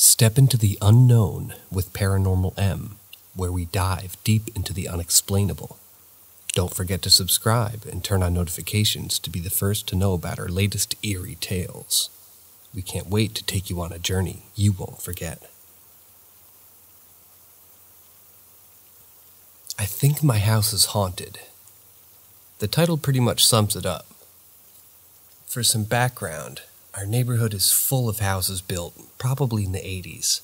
Step into the unknown with Paranormal M, where we dive deep into the unexplainable. Don't forget to subscribe and turn on notifications to be the first to know about our latest eerie tales. We can't wait to take you on a journey you won't forget. I think my house is haunted. The title pretty much sums it up. For some background, our neighborhood is full of houses built probably in the 80s.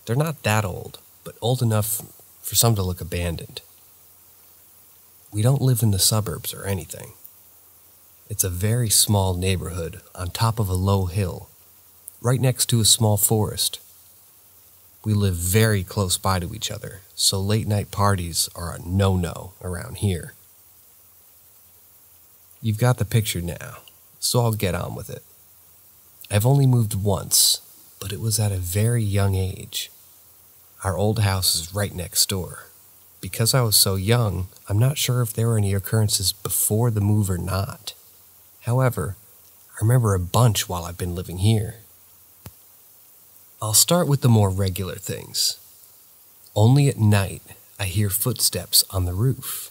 They're not that old, but old enough for some to look abandoned. We don't live in the suburbs or anything. It's a very small neighborhood on top of a low hill, right next to a small forest. We live very close by to each other, so late night parties are a no-no around here. You've got the picture now, so I'll get on with it. I've only moved once, but it was at a very young age. Our old house is right next door. Because I was so young, I'm not sure if there were any occurrences before the move or not. However, I remember a bunch while I've been living here. I'll start with the more regular things. Only at night, I hear footsteps on the roof.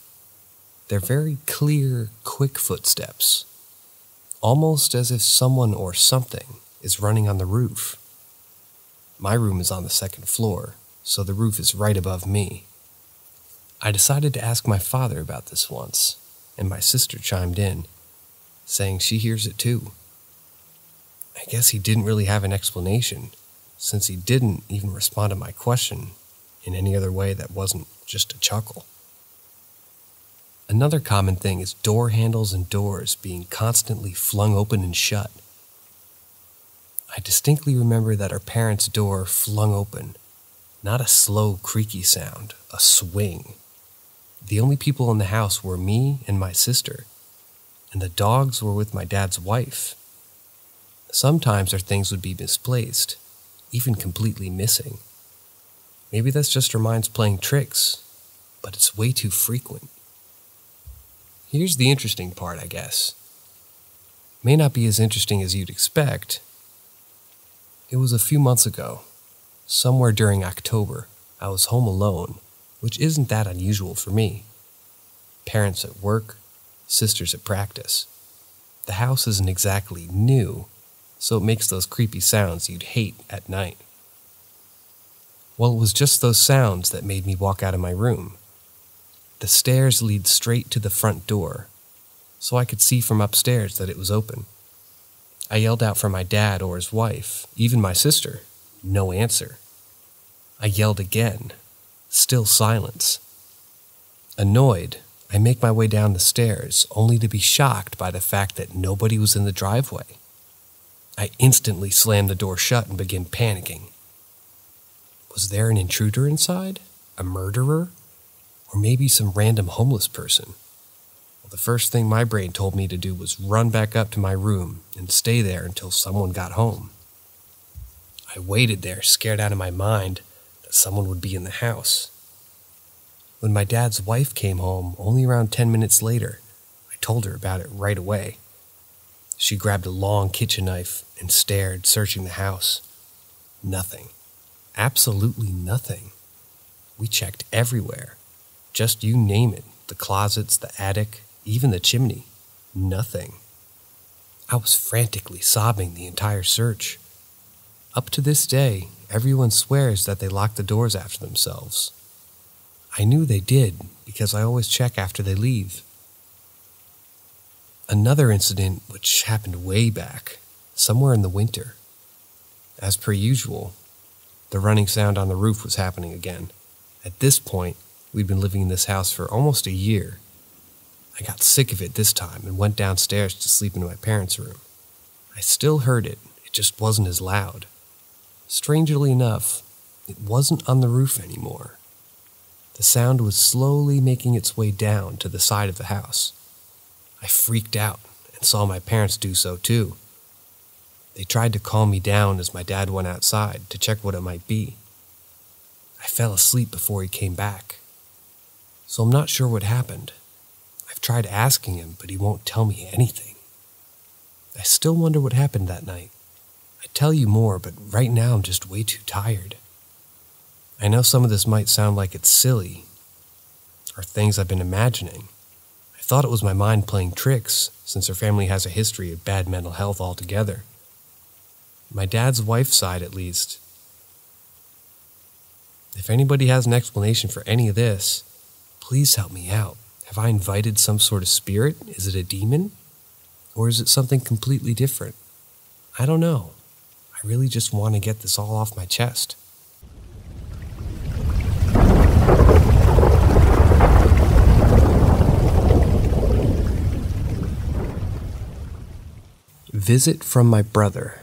They're very clear, quick footsteps, almost as if someone or something is running on the roof. My room is on the second floor, so the roof is right above me. I decided to ask my father about this once, and my sister chimed in, saying she hears it too. I guess he didn't really have an explanation, since he didn't even respond to my question in any other way that wasn't just a chuckle. Another common thing is door handles and doors being constantly flung open and shut. I distinctly remember that our parents' door flung open, not a slow, creaky sound, a swing. The only people in the house were me and my sister, and the dogs were with my dad's wife. Sometimes our things would be misplaced, even completely missing. Maybe that's just our minds playing tricks, but it's way too frequent. Here's the interesting part, I guess. May not be as interesting as you'd expect. It was a few months ago. Somewhere during October, I was home alone, which isn't that unusual for me. Parents at work, sisters at practice. The house isn't exactly new, so it makes those creepy sounds you'd hate at night. Well, it was just those sounds that made me walk out of my room. The stairs lead straight to the front door, so I could see from upstairs that it was open. I yelled out for my dad or his wife, even my sister. No answer. I yelled again. Still silence. Annoyed, I make my way down the stairs, only to be shocked by the fact that nobody was in the driveway. I instantly slammed the door shut and began panicking. Was there an intruder inside? A murderer? Or maybe some random homeless person? Well, the first thing my brain told me to do was run back up to my room and stay there until someone got home. I waited there, scared out of my mind that someone would be in the house. When my dad's wife came home, only around 10 minutes later, I told her about it right away. She grabbed a long kitchen knife and stared, searching the house. Nothing. Absolutely nothing. We checked everywhere. Just you name it. The closets, the attic, even the chimney. Nothing. I was frantically sobbing the entire search. Up to this day, everyone swears that they lock the doors after themselves. I knew they did because I always check after they leave. Another incident which happened way back, somewhere in the winter. As per usual, the running sound on the roof was happening again. At this point, we'd been living in this house for almost a year. I got sick of it this time and went downstairs to sleep in my parents' room. I still heard it, it just wasn't as loud. Strangely enough, it wasn't on the roof anymore. The sound was slowly making its way down to the side of the house. I freaked out and saw my parents do so too. They tried to calm me down as my dad went outside to check what it might be. I fell asleep before he came back, so I'm not sure what happened. I've tried asking him, but he won't tell me anything. I still wonder what happened that night. I'd tell you more, but right now I'm just way too tired. I know some of this might sound like it's silly, or things I've been imagining. I thought it was my mind playing tricks, since her family has a history of bad mental health altogether. My dad's wife's side, at least. If anybody has an explanation for any of this, please help me out. Have I invited some sort of spirit? Is it a demon? Or is it something completely different? I don't know. I really just want to get this all off my chest. Visit from my brother.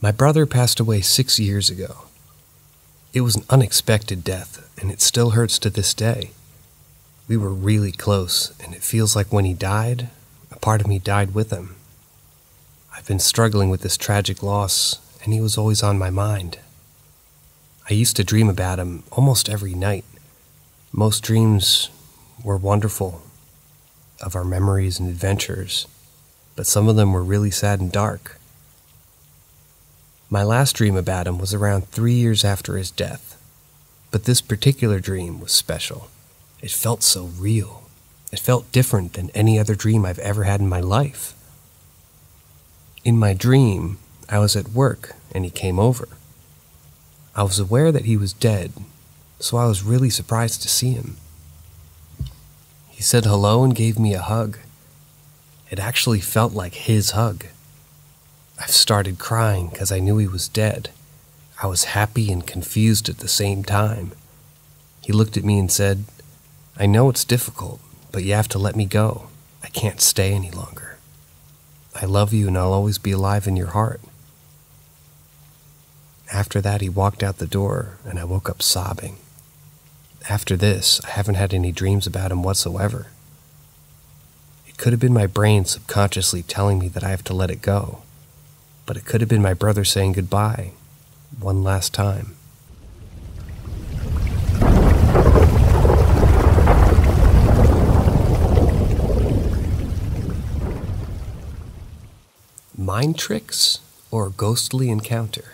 My brother passed away 6 years ago. It was an unexpected death, and it still hurts to this day. We were really close, and it feels like when he died, a part of me died with him. I've been struggling with this tragic loss, and he was always on my mind. I used to dream about him almost every night. Most dreams were wonderful, of our memories and adventures, but some of them were really sad and dark. My last dream about him was around 3 years after his death, but this particular dream was special. It felt so real. It felt different than any other dream I've ever had in my life. In my dream, I was at work and he came over. I was aware that he was dead, so I was really surprised to see him. He said hello and gave me a hug. It actually felt like his hug. I've started crying because I knew he was dead. I was happy and confused at the same time. He looked at me and said, "I know it's difficult, but you have to let me go. I can't stay any longer. I love you and I'll always be alive in your heart." After that, he walked out the door and I woke up sobbing. After this, I haven't had any dreams about him whatsoever. It could have been my brain subconsciously telling me that I have to let it go, but it could have been my brother saying goodbye one last time. Mind tricks or ghostly encounter?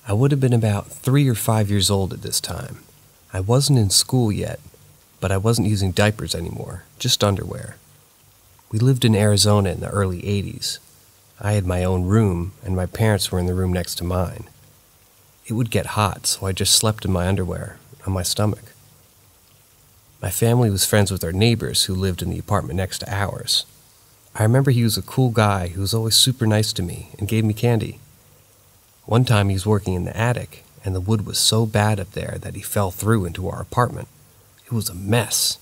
I would have been about 3 or 5 years old at this time. I wasn't in school yet, but I wasn't using diapers anymore, just underwear. We lived in Arizona in the early 80s. I had my own room, and my parents were in the room next to mine. It would get hot, so I just slept in my underwear, on my stomach. My family was friends with our neighbors who lived in the apartment next to ours. I remember he was a cool guy who was always super nice to me and gave me candy. One time he was working in the attic, and the wood was so bad up there that he fell through into our apartment. It was a mess.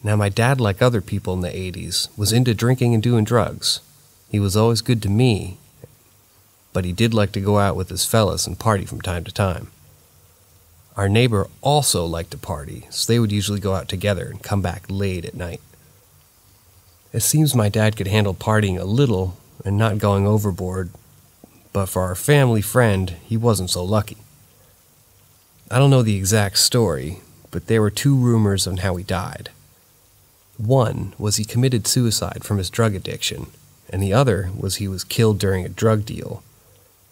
Now my dad, like other people in the 80s, was into drinking and doing drugs. He was always good to me, but he did like to go out with his fellas and party from time to time. Our neighbor also liked to party, so they would usually go out together and come back late at night. It seems my dad could handle partying a little and not going overboard, but for our family friend, he wasn't so lucky. I don't know the exact story, but there were 2 rumors on how he died. One was he committed suicide from his drug addiction, and the other was he was killed during a drug deal,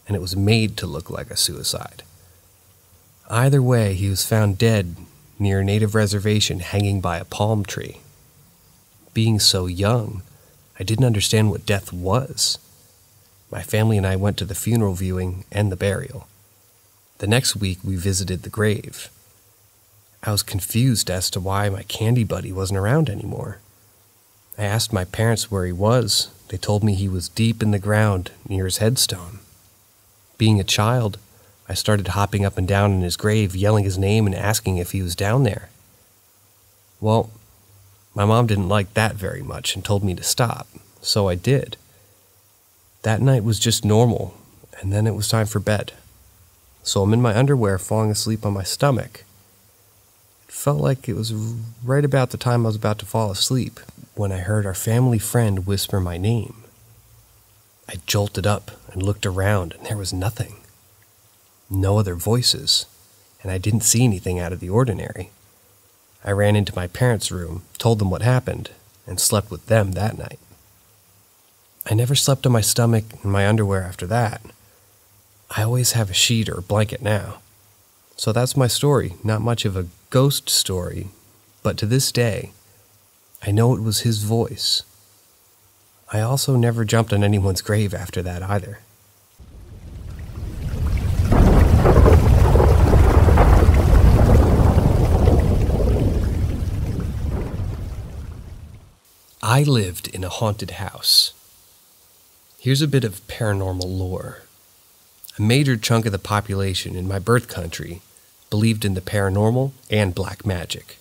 and it was made to look like a suicide. Either way, he was found dead near a native reservation hanging by a palm tree. Being so young, I didn't understand what death was. My family and I went to the funeral viewing and the burial. The next week, we visited the grave. I was confused as to why my candy buddy wasn't around anymore. I asked my parents where he was. They told me he was deep in the ground near his headstone. Being a child, I started hopping up and down in his grave, yelling his name and asking if he was down there. Well, my mom didn't like that very much and told me to stop, so I did. That night was just normal, and then it was time for bed. So I'm in my underwear falling asleep on my stomach. It felt like it was right about the time I was about to fall asleep when I heard our family friend whisper my name. I jolted up and looked around, and there was nothing. No other voices, and I didn't see anything out of the ordinary. I ran into my parents' room, told them what happened, and slept with them that night. I never slept on my stomach in my underwear after that. I always have a sheet or a blanket now. So that's my story, not much of a ghost story, but to this day, I know it was his voice. I also never jumped on anyone's grave after that either. I lived in a haunted house. Here's a bit of paranormal lore. A major chunk of the population in my birth country believed in the paranormal and black magic,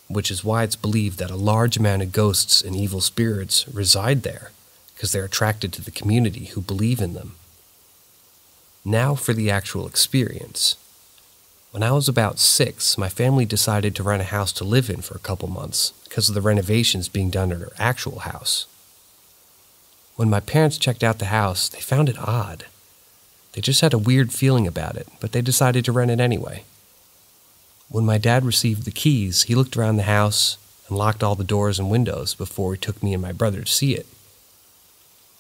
which is why it's believed that a large amount of ghosts and evil spirits reside there, because they're attracted to the community who believe in them. Now for the actual experience. When I was about 6, my family decided to rent a house to live in for a couple months because of the renovations being done at our actual house. When my parents checked out the house, they found it odd. They just had a weird feeling about it, but they decided to rent it anyway. When my dad received the keys, he looked around the house and locked all the doors and windows before he took me and my brother to see it.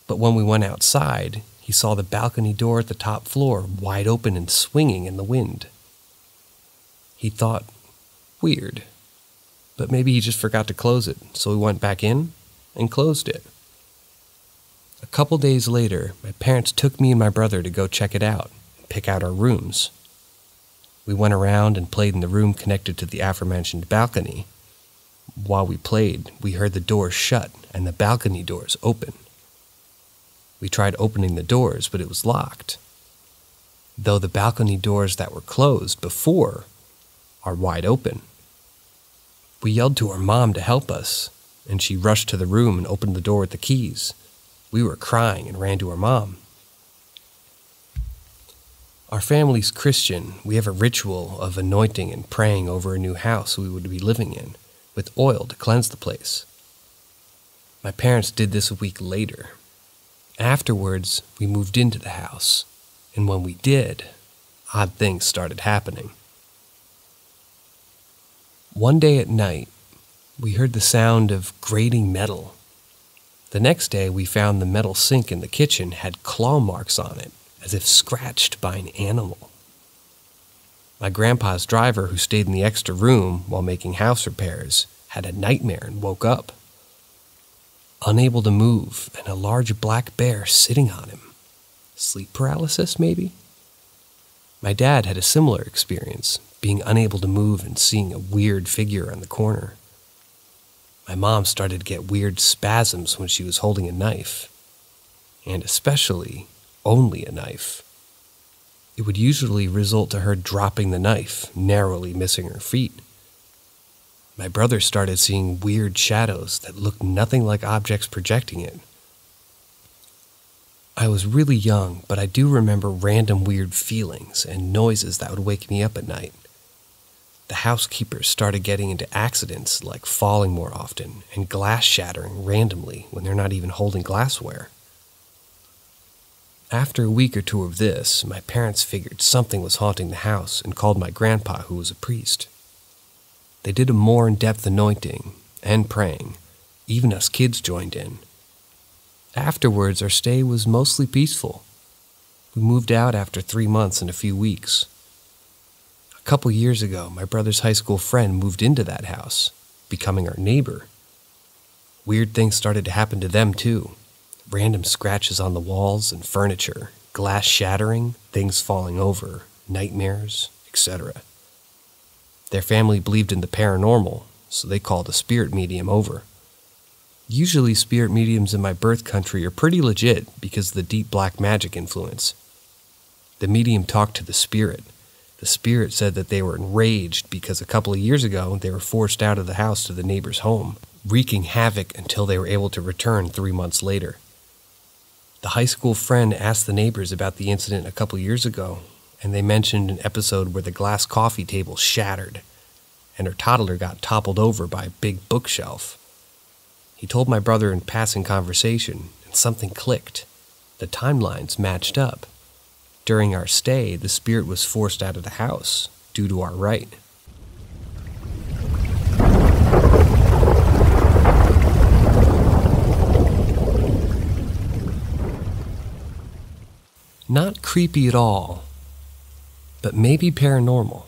But when we went outside, he saw the balcony door at the top floor wide open and swinging in the wind. He thought, weird, but maybe he just forgot to close it, so we went back in and closed it. A couple days later, my parents took me and my brother to go check it out and pick out our rooms. We went around and played in the room connected to the aforementioned balcony. While we played, we heard the doors shut and the balcony doors open. We tried opening the doors, but it was locked, though the balcony doors that were closed before are wide open. We yelled to our mom to help us, and she rushed to the room and opened the door with the keys. We were crying and ran to our mom. Our family's Christian. We have a ritual of anointing and praying over a new house we would be living in, with oil to cleanse the place. My parents did this a week later. Afterwards, we moved into the house, and when we did, odd things started happening. One day at night, we heard the sound of grating metal. The next day, we found the metal sink in the kitchen had claw marks on it, as if scratched by an animal. My grandpa's driver, who stayed in the extra room while making house repairs, had a nightmare and woke up. Unable to move, and a large black bear sitting on him. Sleep paralysis, maybe? My dad had a similar experience, being unable to move and seeing a weird figure in the corner. My mom started to get weird spasms when she was holding a knife, and especially only a knife. It would usually result to her dropping the knife, narrowly missing her feet. My brother started seeing weird shadows that looked nothing like objects projecting it. I was really young, but I do remember random weird feelings and noises that would wake me up at night. The housekeepers started getting into accidents like falling more often and glass shattering randomly when they're not even holding glassware. After a week or two of this, my parents figured something was haunting the house and called my grandpa, who was a priest. They did a more in-depth anointing and praying. Even us kids joined in. Afterwards, our stay was mostly peaceful. We moved out after 3 months and a few weeks. A couple years ago, my brother's high school friend moved into that house, becoming our neighbor. Weird things started to happen to them too. Random scratches on the walls and furniture, glass shattering, things falling over, nightmares, etc. Their family believed in the paranormal, so they called a spirit medium over. Usually spirit mediums in my birth country are pretty legit because of the deep black magic influence. The medium talked to the spirit. The spirit said that they were enraged because a couple of years ago they were forced out of the house to the neighbor's home, wreaking havoc until they were able to return 3 months later. The high school friend asked the neighbors about the incident a couple years ago, and they mentioned an episode where the glass coffee table shattered, and her toddler got toppled over by a big bookshelf. He told my brother in passing conversation, and something clicked. The timelines matched up. During our stay, the spirit was forced out of the house due to our right. creepy at all, but maybe paranormal.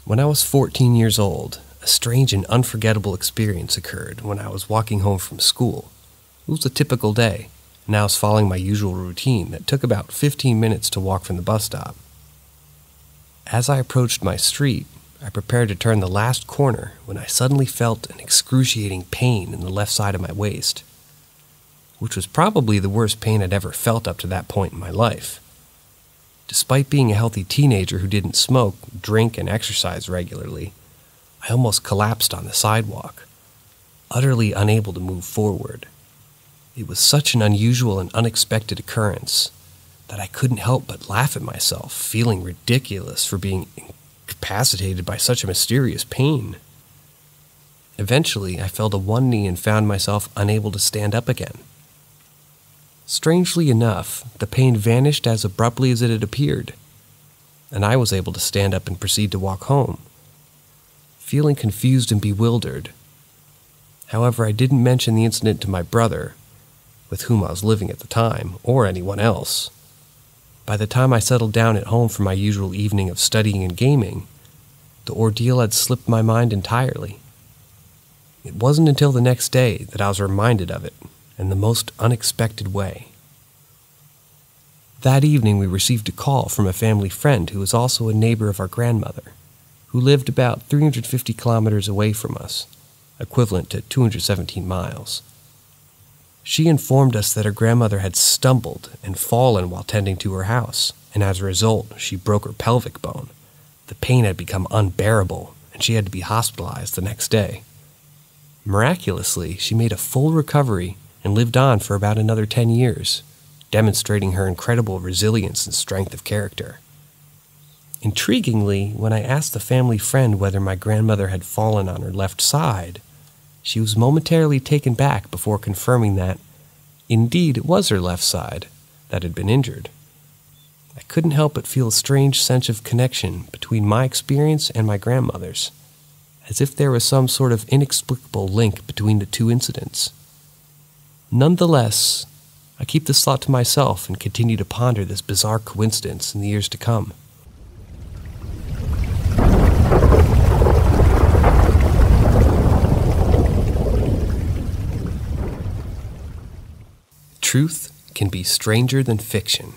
When I was 14 years old, a strange and unforgettable experience occurred when I was walking home from school. It was a typical day, and I was following my usual routine that took about 15 minutes to walk from the bus stop. As I approached my street, I prepared to turn the last corner when I suddenly felt an excruciating pain in the left side of my waist, which was probably the worst pain I'd ever felt up to that point in my life. Despite being a healthy teenager who didn't smoke, drink, and exercise regularly, I almost collapsed on the sidewalk, utterly unable to move forward. It was such an unusual and unexpected occurrence that I couldn't help but laugh at myself, feeling ridiculous for being incapacitated by such a mysterious pain. Eventually, I fell to one knee and found myself unable to stand up again. Strangely enough, the pain vanished as abruptly as it had appeared, and I was able to stand up and proceed to walk home, feeling confused and bewildered. However, I didn't mention the incident to my brother, with whom I was living at the time, or anyone else. By the time I settled down at home for my usual evening of studying and gaming, the ordeal had slipped my mind entirely. It wasn't until the next day that I was reminded of it in the most unexpected way. That evening we received a call from a family friend who was also a neighbor of our grandmother, who lived about 350 kilometers away from us, equivalent to 217 miles. She informed us that her grandmother had stumbled and fallen while tending to her house, and as a result, she broke her pelvic bone. The pain had become unbearable, and she had to be hospitalized the next day. Miraculously, she made a full recovery and lived on for about another 10 years, demonstrating her incredible resilience and strength of character. Intriguingly, when I asked the family friend whether my grandmother had fallen on her left side, she was momentarily taken back before confirming that, indeed, it was her left side that had been injured. I couldn't help but feel a strange sense of connection between my experience and my grandmother's, as if there was some sort of inexplicable link between the two incidents. Nonetheless, I keep this thought to myself and continue to ponder this bizarre coincidence in the years to come. Truth can be stranger than fiction.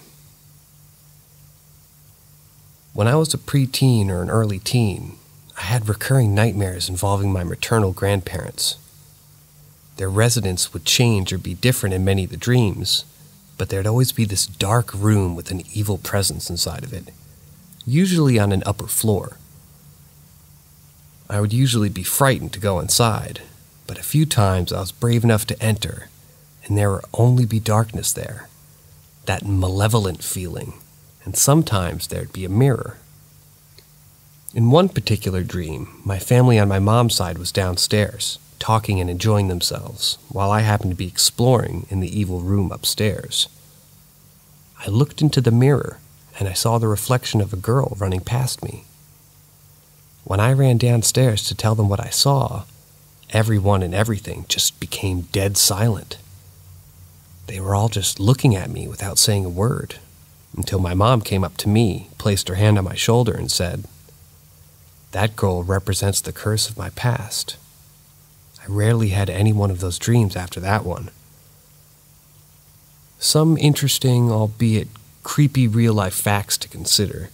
When I was a preteen or an early teen, I had recurring nightmares involving my maternal grandparents. Their residence would change or be different in many of the dreams, but there'd always be this dark room with an evil presence inside of it, usually on an upper floor. I would usually be frightened to go inside, but a few times I was brave enough to enter, and there would only be darkness there, that malevolent feeling, and sometimes there'd be a mirror. In one particular dream, my family on my mom's side was downstairs, talking and enjoying themselves, while I happened to be exploring in the evil room upstairs. I looked into the mirror, and I saw the reflection of a girl running past me. When I ran downstairs to tell them what I saw, everyone and everything just became dead silent. They were all just looking at me without saying a word, until my mom came up to me, placed her hand on my shoulder, and said, "That girl represents the curse of my past." I rarely had any one of those dreams after that one. Some interesting, albeit creepy real-life facts to consider.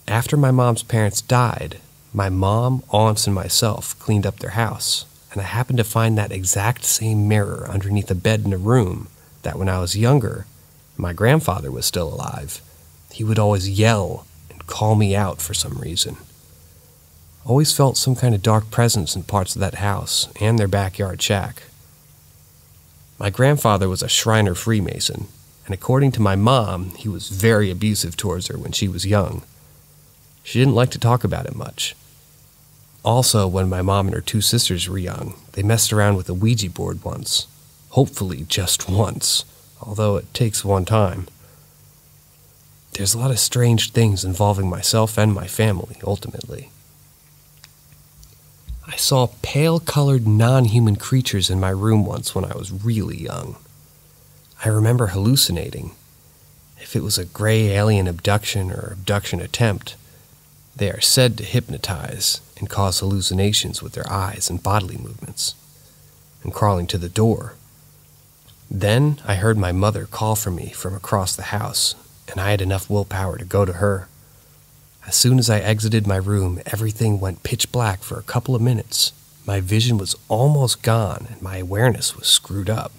After my mom's parents died, my mom, aunts, and myself cleaned up their house, and I happened to find that exact same mirror underneath a bed in a room that when I was younger, my grandfather was still alive, he would always yell and call me out for some reason. Always felt some kind of dark presence in parts of that house and their backyard shack. My grandfather was a Shriner Freemason, and according to my mom, he was very abusive towards her when she was young. She didn't like to talk about it much. Also, when my mom and her two sisters were young, they messed around with a Ouija board once. Hopefully just once, although it takes one time. There's a lot of strange things involving myself and my family, ultimately. I saw pale-colored non-human creatures in my room once when I was really young. I remember hallucinating, If it was a gray alien abduction or abduction attempt, they are said to hypnotize and cause hallucinations with their eyes and bodily movements, and crawling to the door. Then I heard my mother call for me from across the house, and I had enough willpower to go to her. As soon as I exited my room, everything went pitch black for a couple of minutes. My vision was almost gone, and my awareness was screwed up.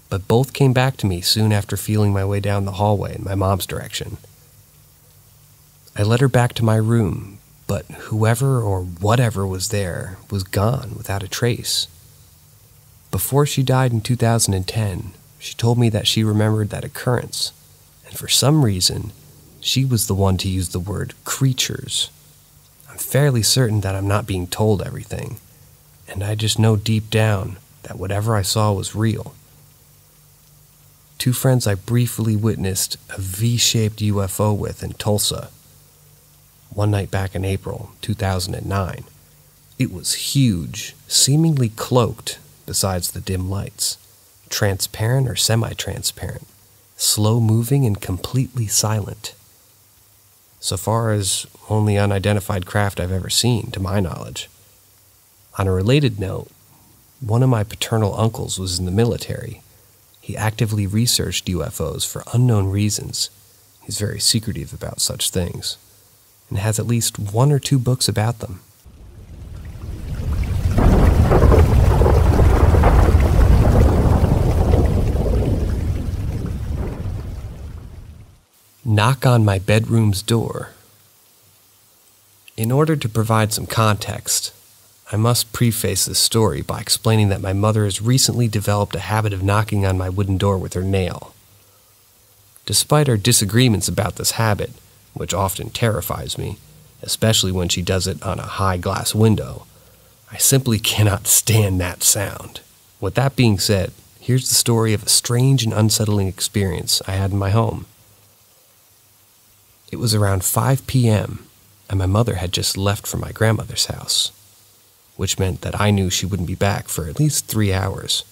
But both came back to me soon after feeling my way down the hallway in my mom's direction. I led her back to my room, but whoever or whatever was there was gone without a trace. Before she died in 2010, she told me that she remembered that occurrence, and for some reason, she was the one to use the word creatures. I'm fairly certain that I'm not being told everything, and I just know deep down that whatever I saw was real. Two friends I briefly witnessed a V-shaped UFO with in Tulsa. One night back in April 2009. It was huge, seemingly cloaked besides the dim lights, transparent or semi-transparent, slow-moving and completely silent. So far as only unidentified craft I've ever seen, to my knowledge. On a related note, one of my paternal uncles was in the military. He actively researched UFOs for unknown reasons. He's very secretive about such things, and has at least 1 or 2 books about them. Knock on my bedroom's door. In order to provide some context, I must preface this story by explaining that my mother has recently developed a habit of knocking on my wooden door with her nail. Despite our disagreements about this habit, which often terrifies me, especially when she does it on a high glass window, I simply cannot stand that sound. With that being said, here's the story of a strange and unsettling experience I had in my home. It was around 5 p.m., and my mother had just left for my grandmother's house, which meant that I knew she wouldn't be back for at least 3 hours.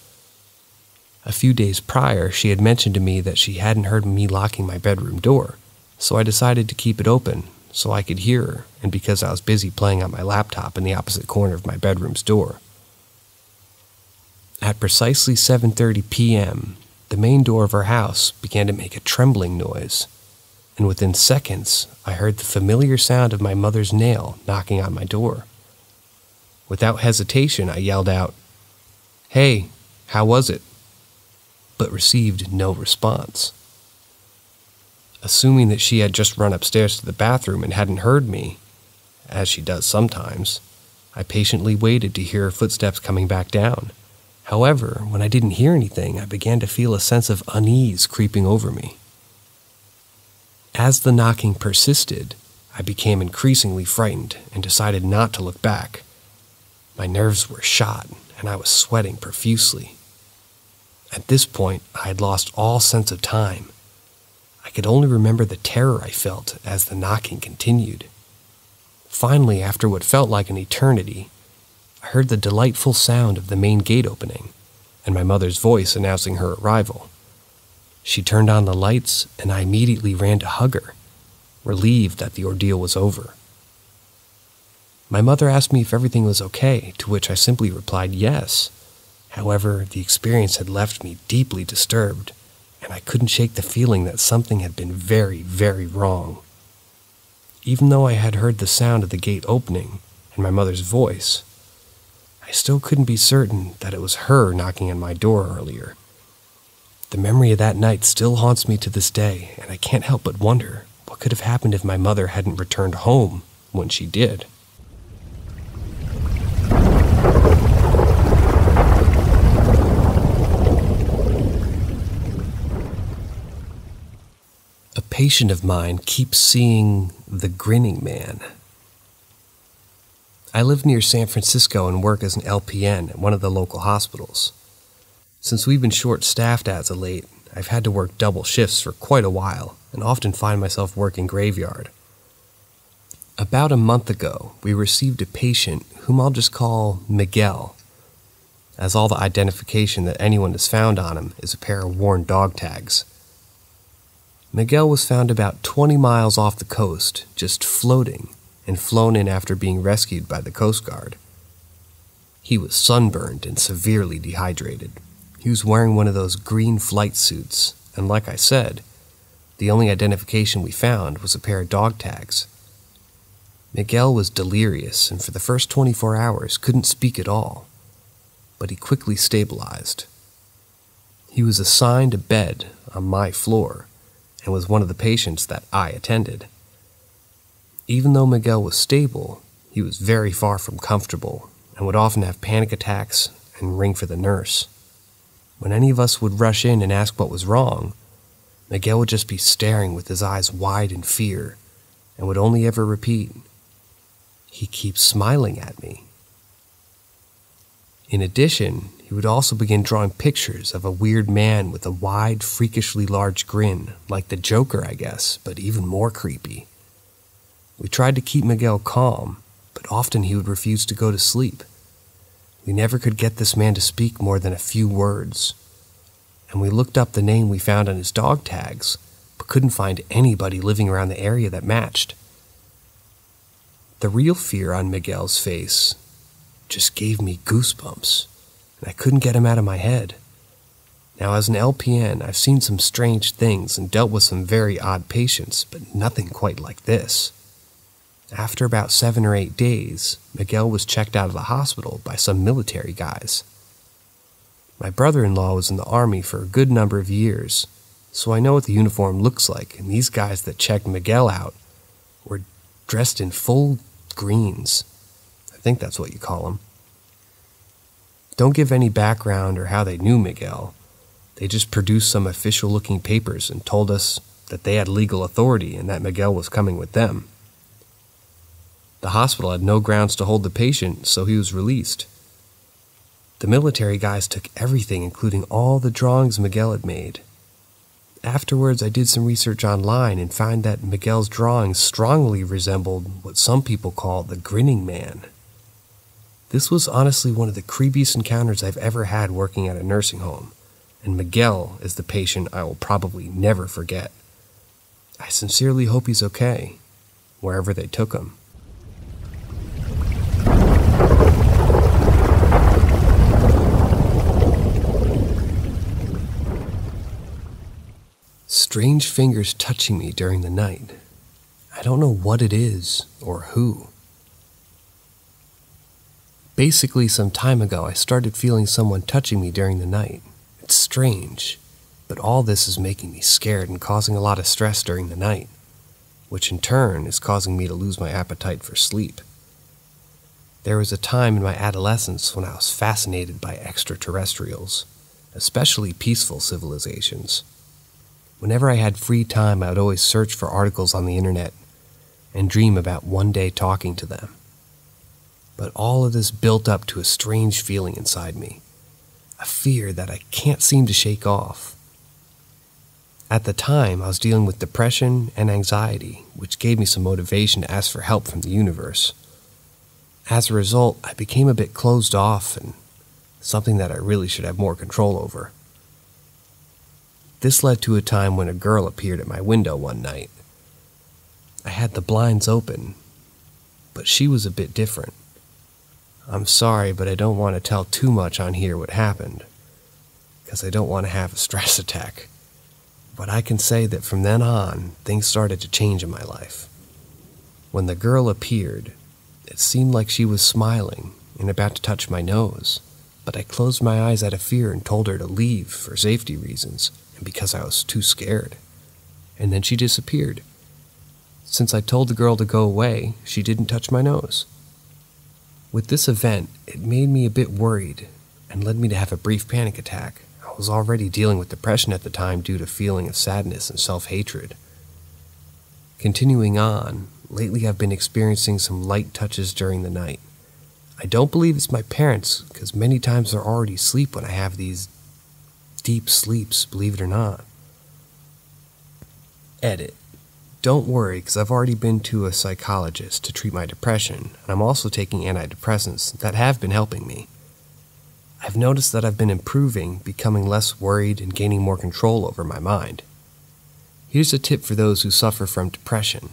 A few days prior, she had mentioned to me that she hadn't heard me locking my bedroom door, so I decided to keep it open so I could hear her, and because I was busy playing on my laptop in the opposite corner of my bedroom's door. At precisely 7:30 p.m., the main door of her house began to make a trembling noise, and within seconds, I heard the familiar sound of my mother's nail knocking on my door. Without hesitation, I yelled out, "Hey, how was it?" but received no response. Assuming that she had just run upstairs to the bathroom and hadn't heard me, as she does sometimes, I patiently waited to hear her footsteps coming back down. However, when I didn't hear anything, I began to feel a sense of unease creeping over me. As the knocking persisted, I became increasingly frightened and decided not to look back. My nerves were shot, and I was sweating profusely. At this point, I had lost all sense of time. I could only remember the terror I felt as the knocking continued. Finally, after what felt like an eternity, I heard the delightful sound of the main gate opening, and my mother's voice announcing her arrival. She turned on the lights, and I immediately ran to hug her, relieved that the ordeal was over. My mother asked me if everything was okay, to which I simply replied yes. However, the experience had left me deeply disturbed, and I couldn't shake the feeling that something had been very, very wrong. Even though I had heard the sound of the gate opening and my mother's voice, I still couldn't be certain that it was her knocking on my door earlier. The memory of that night still haunts me to this day, and I can't help but wonder what could have happened if my mother hadn't returned home when she did. A patient of mine keeps seeing the grinning man. I live near San Francisco and work as an LPN at one of the local hospitals. Since we've been short-staffed as of late, I've had to work double shifts for quite a while and often find myself working graveyard. About a month ago, we received a patient whom I'll just call Miguel, as all the identification that anyone has found on him is a pair of worn dog tags. Miguel was found about 20 miles off the coast, just floating, and flown in after being rescued by the Coast Guard. He was sunburned and severely dehydrated. He was wearing one of those green flight suits, and like I said, the only identification we found was a pair of dog tags. Miguel was delirious and for the first 24 hours couldn't speak at all, but he quickly stabilized. He was assigned a bed on my floor and was one of the patients that I attended. Even though Miguel was stable, he was very far from comfortable and would often have panic attacks and ring for the nurse. When any of us would rush in and ask what was wrong, Miguel would just be staring with his eyes wide in fear and would only ever repeat, "He keeps smiling at me." In addition, he would also begin drawing pictures of a weird man with a wide, freakishly large grin, like the Joker, I guess, but even more creepy. We tried to keep Miguel calm, but often he would refuse to go to sleep. We never could get this man to speak more than a few words, and we looked up the name we found on his dog tags, but couldn't find anybody living around the area that matched. The real fear on Miguel's face just gave me goosebumps, and I couldn't get him out of my head. Now, as an LPN, I've seen some strange things and dealt with some very odd patients, but nothing quite like this. After about 7 or 8 days, Miguel was checked out of the hospital by some military guys. My brother-in-law was in the Army for a good number of years, so I know what the uniform looks like, and these guys that checked Miguel out were dressed in full greens. I think that's what you call them. Don't give any background or how they knew Miguel. They just produced some official-looking papers and told us that they had legal authority and that Miguel was coming with them. The hospital had no grounds to hold the patient, so he was released. The military guys took everything, including all the drawings Miguel had made. Afterwards, I did some research online and found that Miguel's drawings strongly resembled what some people call the Grinning Man. This was honestly one of the creepiest encounters I've ever had working at a nursing home, and Miguel is the patient I will probably never forget. I sincerely hope he's okay, wherever they took him. Strange fingers touching me during the night. I don't know what it is or who. Basically, some time ago, I started feeling someone touching me during the night. It's strange, but all this is making me scared and causing a lot of stress during the night, which in turn is causing me to lose my appetite for sleep. There was a time in my adolescence when I was fascinated by extraterrestrials, especially peaceful civilizations. Whenever I had free time, I would always search for articles on the internet and dream about one day talking to them. But all of this built up to a strange feeling inside me, a fear that I can't seem to shake off. At the time, I was dealing with depression and anxiety, which gave me some motivation to ask for help from the universe. As a result, I became a bit closed off and something that I really should have more control over. This led to a time when a girl appeared at my window one night. I had the blinds open, but she was a bit different. I'm sorry, but I don't want to tell too much on here what happened, because I don't want to have a stress attack. But I can say that from then on, things started to change in my life. When the girl appeared, it seemed like she was smiling and about to touch my nose, but I closed my eyes out of fear and told her to leave for safety reasons and because I was too scared. And then she disappeared. Since I told the girl to go away, she didn't touch my nose. With this event, it made me a bit worried and led me to have a brief panic attack. I was already dealing with depression at the time due to a feeling of sadness and self-hatred. Continuing on, lately I've been experiencing some light touches during the night. I don't believe it's my parents, because many times they're already asleep when I have these deep sleeps, believe it or not. Edit. Don't worry, because I've already been to a psychologist to treat my depression, and I'm also taking antidepressants that have been helping me. I've noticed that I've been improving, becoming less worried, and gaining more control over my mind. Here's a tip for those who suffer from depression.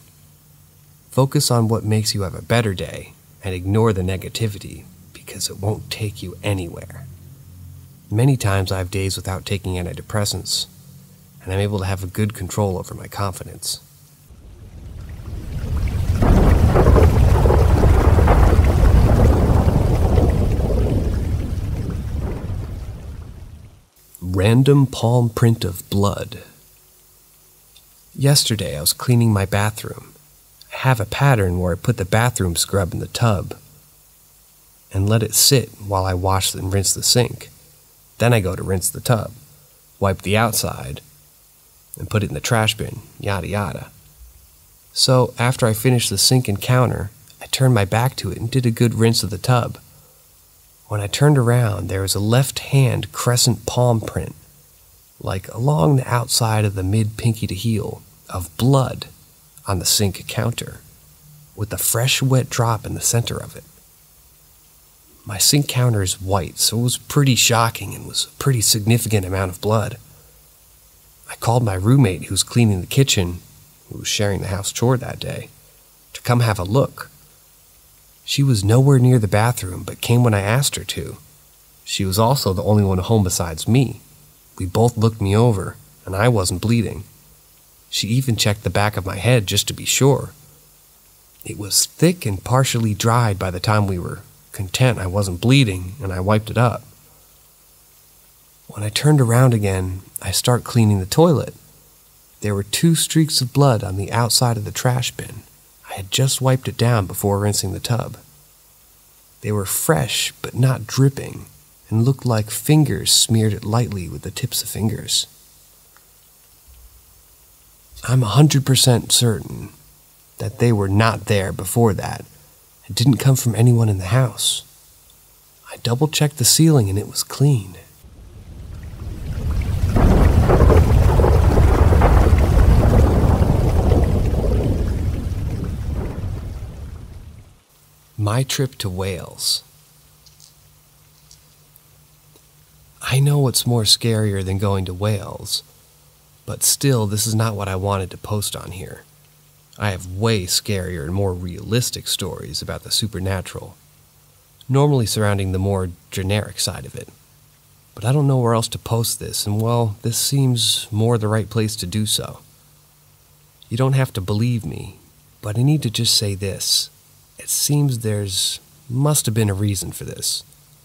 Focus on what makes you have a better day and ignore the negativity because it won't take you anywhere. Many times I have days without taking antidepressants, and I'm able to have a good control over my confidence. Random palm print of blood. Yesterday I was cleaning my bathroom. I have a pattern where I put the bathroom scrub in the tub and let it sit while I wash and rinse the sink. Then I go to rinse the tub, wipe the outside, and put it in the trash bin, yada yada. So after I finished the sink and counter, I turned my back to it and did a good rinse of the tub. When I turned around, there was a left-hand crescent palm print, like along the outside of the mid-pinky to heel, of blood on the sink counter, with a fresh wet drop in the center of it. My sink counter is white, so it was pretty shocking and was a pretty significant amount of blood. I called my roommate who was cleaning the kitchen, who was sharing the house chore that day, to come have a look. She was nowhere near the bathroom, but came when I asked her to. She was also the only one home besides me. We both looked me over, and I wasn't bleeding. She even checked the back of my head just to be sure. It was thick and partially dried by the time we were content I wasn't bleeding, and I wiped it up. When I turned around again, I start cleaning the toilet. There were 2 streaks of blood on the outside of the trash bin. I had just wiped it down before rinsing the tub. They were fresh but not dripping and looked like fingers smeared it lightly with the tips of fingers. I'm 100% certain that they were not there before that. It didn't come from anyone in the house. I double-checked the ceiling and it was clean. My trip to Wales. I know what's more scarier than going to Wales, but still, this is not what I wanted to post on here. I have way scarier and more realistic stories about the supernatural, normally surrounding the more generic side of it. But I don't know where else to post this, and well, this seems more the right place to do so. You don't have to believe me, but I need to just say this. It seems must have been a reason for this.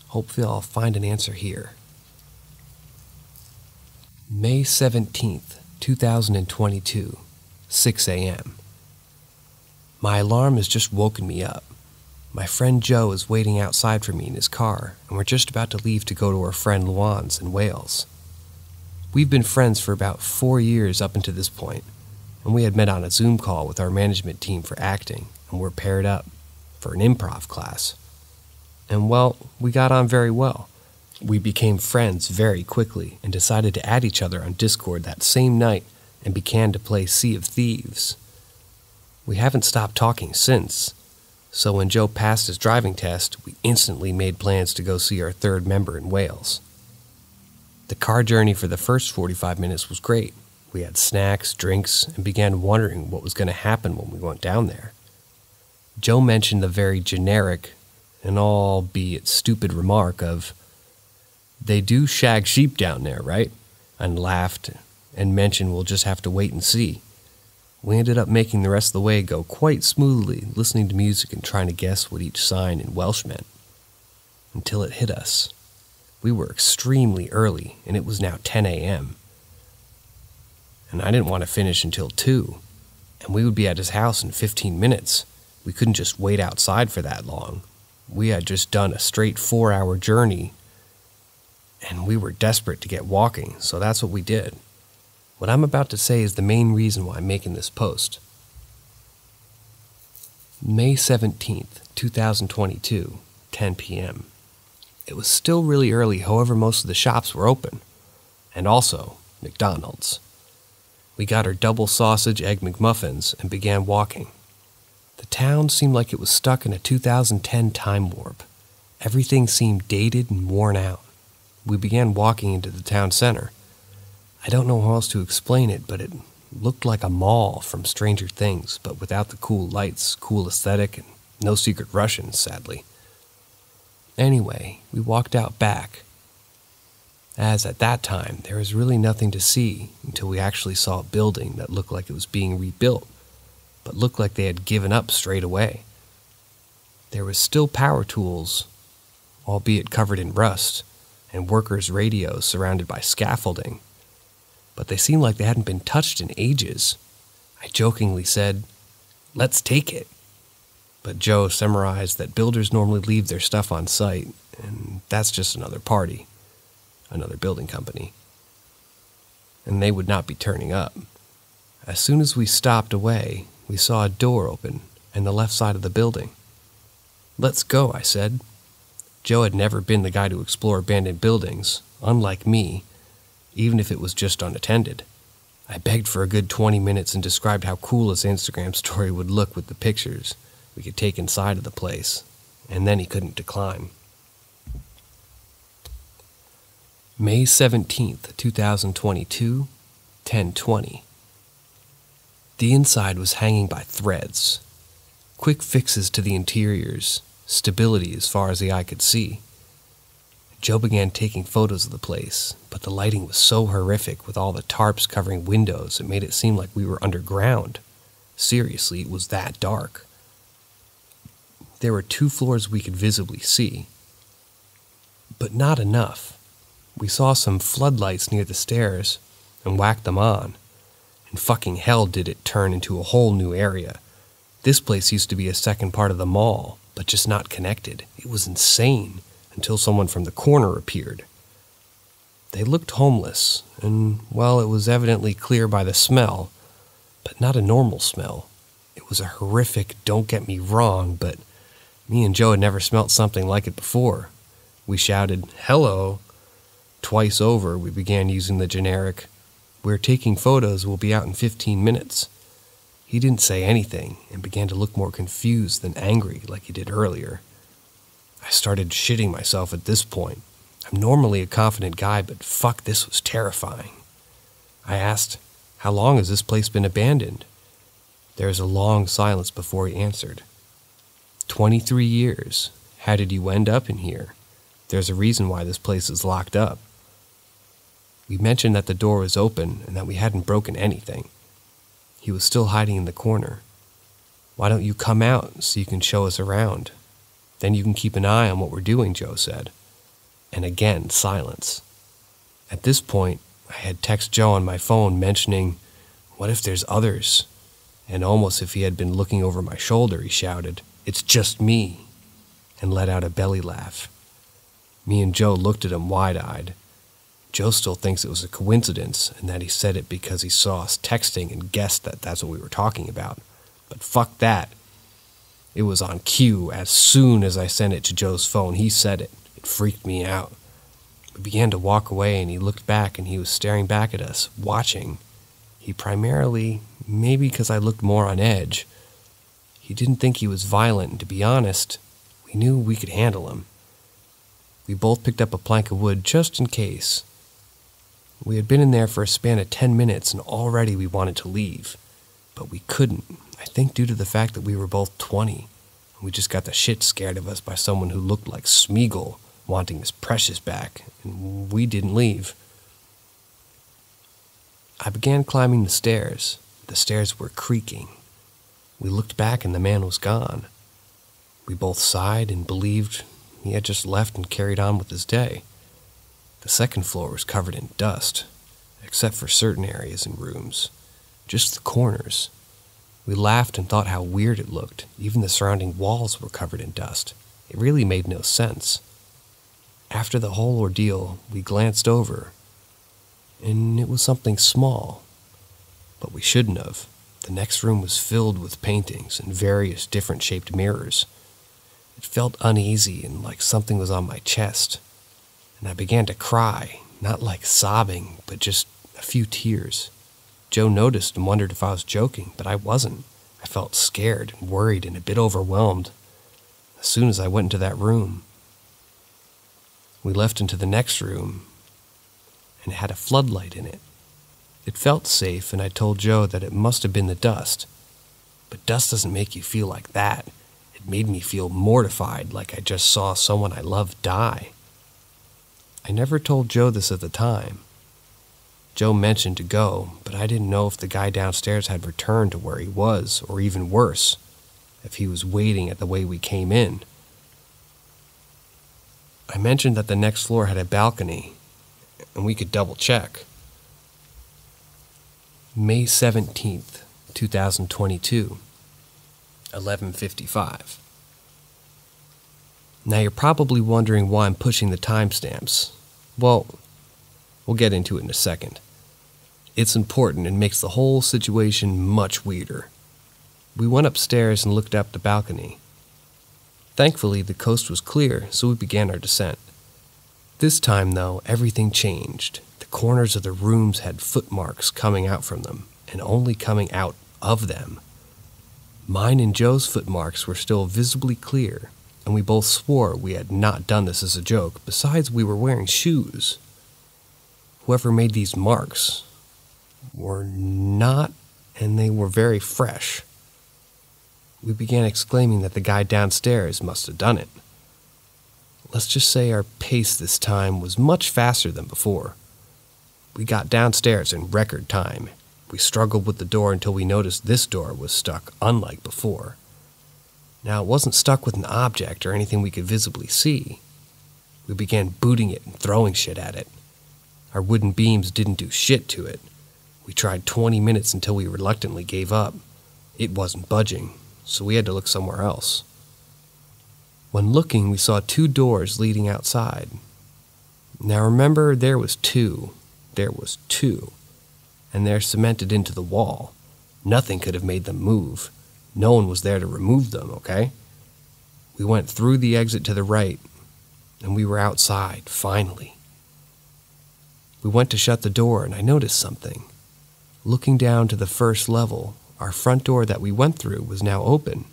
Hopefully I'll find an answer here. May 17th, 2022, 6 a.m. My alarm has just woken me up. My friend Joe is waiting outside for me in his car, and we're just about to leave to go to our friend Luan's in Wales. We've been friends for about 4 years up until this point, and we had met on a Zoom call with our management team for acting, and we're paired up for an improv class. And well, we got on very well. We became friends very quickly and decided to add each other on Discord that same night and began to play Sea of Thieves. We haven't stopped talking since, so when Joe passed his driving test, we instantly made plans to go see our third member in Wales. The car journey for the first 45 minutes was great. We had snacks, drinks, and began wondering what was going to happen when we went down there. Joe mentioned the very generic and albeit stupid remark of, "They do shag sheep down there, right?" and laughed and mentioned we'll just have to wait and see. We ended up making the rest of the way go quite smoothly, listening to music and trying to guess what each sign in Welsh meant. Until it hit us. We were extremely early, and it was now 10 a.m. And I didn't want to finish until 2, and we would be at his house in 15 minutes. We couldn't just wait outside for that long. We had just done a straight 4-hour journey, and we were desperate to get walking, so that's what we did. What I'm about to say is the main reason why I'm making this post. May 17th, 2022, 10 p.m. It was still really early, however most of the shops were open. And also, McDonald's. We got our double sausage egg McMuffins and began walking. The town seemed like it was stuck in a 2010 time warp. Everything seemed dated and worn out. We began walking into the town center. I don't know how else to explain it, but it Looked like a mall from Stranger Things, but without the cool lights, cool aesthetic, and no secret Russians, sadly. Anyway, we walked out back, as at that time there was really nothing to see until we actually saw a building that looked like it was being rebuilt, but looked like they had given up straight away. There was still power tools, albeit covered in rust, and workers' radios surrounded by scaffolding, but they seemed like they hadn't been touched in ages. I jokingly said, "Let's take it." But Joe summarized that builders normally leave their stuff on site, and that's just another party, another building company. And they would not be turning up. As soon as we stopped away, we saw a door open in the left side of the building. "Let's go," I said. Joe had never been the guy to explore abandoned buildings, unlike me, even if it was just unattended. I begged for a good 20 minutes and described how cool his Instagram story would look with the pictures we could take inside of the place, and then he couldn't decline. May 17th, 2022, 10:20. The inside was hanging by threads. Quick fixes to the interiors, stability as far as the eye could see. Joe began taking photos of the place, but the lighting was so horrific with all the tarps covering windows it made it seem like we were underground. Seriously, it was that dark. There were 2 floors we could visibly see, but not enough. We saw some floodlights near the stairs and whacked them on, and fucking hell did it turn into a whole new area. This place used to be a second part of the mall, but just not connected. It was insane until someone from the corner appeared. They looked homeless, and, well, it was evidently clear by the smell, but not a normal smell. It was a horrific, don't get me wrong, but me and Joe had never smelt something like it before. We shouted, "Hello." Twice over, we began using the generic, "We're taking photos, we'll be out in 15 minutes. He didn't say anything and began to look more confused than angry like he did earlier. I started shitting myself at this point. I'm normally a confident guy, but fuck, this was terrifying. I asked, "How long has this place been abandoned?" There was a long silence before he answered. 23 years. How did you end up in here? There's a reason why this place is locked up." We mentioned that the door was open and that we hadn't broken anything. He was still hiding in the corner. "Why don't you come out so you can show us around? Then you can keep an eye on what we're doing," Joe said. And again, silence. At this point, I had texted Joe on my phone mentioning, "What if there's others?" And almost if he had been looking over my shoulder, he shouted, "It's just me," and let out a belly laugh. Me and Joe looked at him wide-eyed. Joe still thinks it was a coincidence and that he said it because he saw us texting and guessed that that's what we were talking about. But fuck that. It was on cue. As soon as I sent it to Joe's phone, he said it. It freaked me out. We began to walk away and he looked back and he was staring back at us, watching. He primarily, maybe because I looked more on edge, he didn't think he was violent, and to be honest, we knew we could handle him. We both picked up a plank of wood just in case. We had been in there for a span of 10 minutes and already we wanted to leave, but we couldn't, I think due to the fact that we were both 20. We just got the shit scared of us by someone who looked like Smeagol wanting his precious back, and we didn't leave. I began climbing the stairs. The stairs were creaking. We looked back and the man was gone. We both sighed and believed he had just left and carried on with his day. The second floor was covered in dust, except for certain areas and rooms, just the corners. We laughed and thought how weird it looked. Even the surrounding walls were covered in dust. It really made no sense. After the whole ordeal, we glanced over, and it was something small. But we shouldn't have. The next room was filled with paintings and various different shaped mirrors. It felt uneasy and like something was on my chest. And I began to cry, not like sobbing, but just a few tears. Joe noticed and wondered if I was joking, but I wasn't. I felt scared and worried and a bit overwhelmed. As soon as I went into that room, we left into the next room, and it had a floodlight in it. It felt safe, and I told Joe that it must have been the dust. But dust doesn't make you feel like that. It made me feel mortified, like I just saw someone I loved die. I never told Joe this at the time. Joe mentioned to go, but I didn't know if the guy downstairs had returned to where he was, or even worse, if he was waiting at the way we came in. I mentioned that the next floor had a balcony, and we could double check. May 17th, 2022, 11:55. Now you're probably wondering why I'm pushing the timestamps. Well, we'll get into it in a second. It's important and makes the whole situation much weirder. We went upstairs and looked up the balcony. Thankfully, the coast was clear, so we began our descent. This time, though, everything changed. The corners of the rooms had footmarks coming out from them, and only coming out of them. Mine and Joe's footmarks were still visibly clear, and we both swore we had not done this as a joke. Besides, we were wearing shoes. Whoever made these marks were not, and they were very fresh. We began exclaiming that the guy downstairs must have done it. Let's just say our pace this time was much faster than before. We got downstairs in record time. We struggled with the door until we noticed this door was stuck, unlike before. Now, it wasn't stuck with an object or anything we could visibly see. We began booting it and throwing shit at it. Our wooden beams didn't do shit to it. We tried 20 minutes until we reluctantly gave up. It wasn't budging, so we had to look somewhere else. When looking, we saw 2 doors leading outside. Now remember, there was two, and they're cemented into the wall. Nothing could have made them move. No one was there to remove them, okay? We went through the exit to the right, and we were outside, finally. We went to shut the door, and I noticed something. Looking down to the first level, our front door that we went through was now open.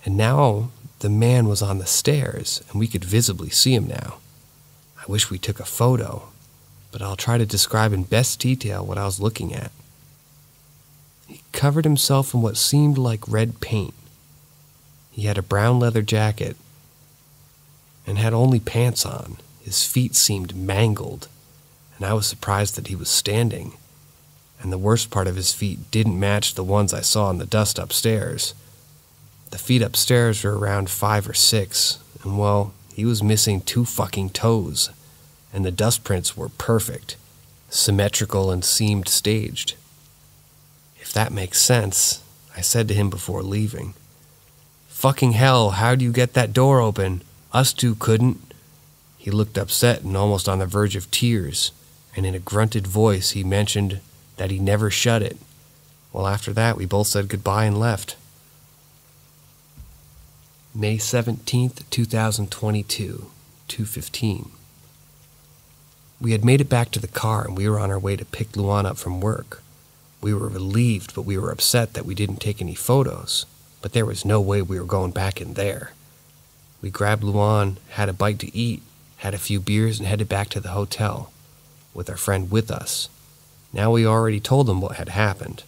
And now the man was on the stairs, and we could visibly see him now. I wish we took a photo, but I'll try to describe in best detail what I was looking at. He covered himself in what seemed like red paint. He had a brown leather jacket and had only pants on. His feet seemed mangled, and I was surprised that he was standing. And the worst part of his feet didn't match the ones I saw in the dust upstairs. The feet upstairs were around 5 or 6, and well, he was missing 2 fucking toes, and the dust prints were perfect, symmetrical and seemed staged. If that makes sense, I said to him before leaving. Fucking hell, how'd you get that door open? Us 2 couldn't. He looked upset and almost on the verge of tears, and in a grunted voice he mentioned that he never shut it. Well, after that, we both said goodbye and left. May 17th, 2022, 2:15. We had made it back to the car, and we were on our way to pick Luan up from work. We were relieved, but we were upset that we didn't take any photos. But there was no way we were going back in there. We grabbed Luan, had a bite to eat, had a few beers, and headed back to the hotel, with our friend with us. Now we already told him what had happened,